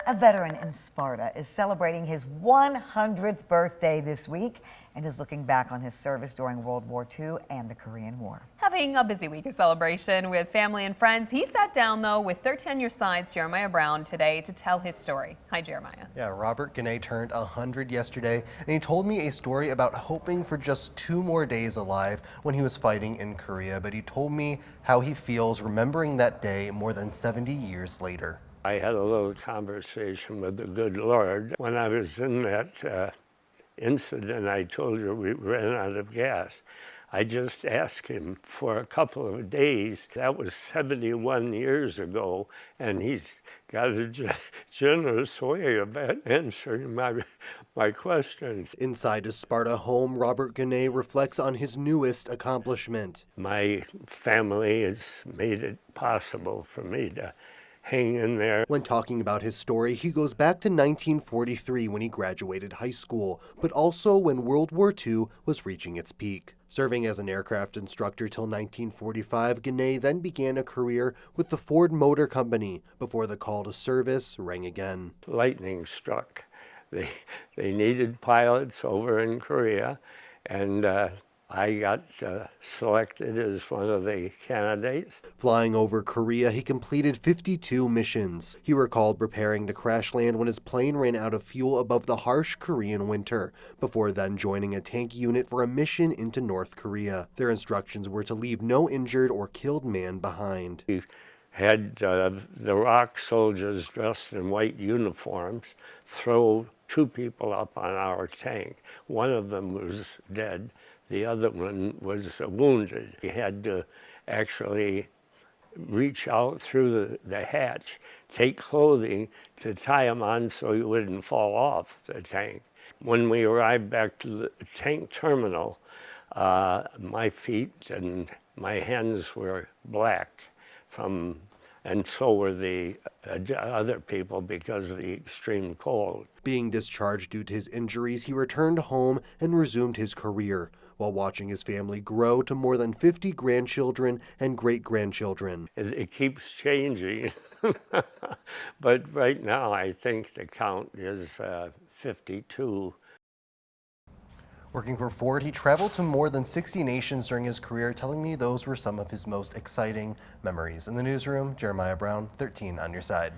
A veteran in Sparta is celebrating his 100th birthday this week and is looking back on his service during World War II and the Korean War. Having a busy week of celebration with family and friends, he sat down, though, with 13 On Your Side's Jeremiah Brown today to tell his story. Hi, Jeremiah. Yeah, Robert Guina turned 100 yesterday, and he told me a story about hoping for just 2 more days alive when he was fighting in Korea. But he told me how he feels remembering that day more than 70 years later. I had a little conversation with the good Lord. When I was in that incident, I told you we ran out of gas. I just asked him for a couple of days. That was 71 years ago, and he's got a generous way of answering my questions. Inside his Sparta home, Robert Guina reflects on his newest accomplishment. My family has made it possible for me to hang in there. When talking about his story, he goes back to 1943 when he graduated high school, but also when World War II was reaching its peak. Serving as an aircraft instructor till 1945, Guina then began a career with the Ford Motor Company before the call to service rang again. Lightning struck. They needed pilots over in Korea, and I got selected as one of the candidates. Flying over Korea, he completed 52 missions. He recalled preparing to crash land when his plane ran out of fuel above the harsh Korean winter, before then joining a tank unit for a mission into North Korea. Their instructions were to leave no injured or killed man behind. We had the ROK soldiers dressed in white uniforms throw 2 people up on our tank. One of them was dead. The other one was wounded. He had to actually reach out through the hatch, take clothing to tie him on so he wouldn't fall off the tank. When we arrived back to the tank terminal, my feet and my hands were black and so were the other people because of the extreme cold. Being discharged due to his injuries, he returned home and resumed his career, while watching his family grow to more than 50 grandchildren and great-grandchildren. It keeps changing, but right now I think the count is 52. Working for Ford, he traveled to more than 60 nations during his career, telling me those were some of his most exciting memories. In the newsroom, Jeremiah Brown, 13 On Your Side.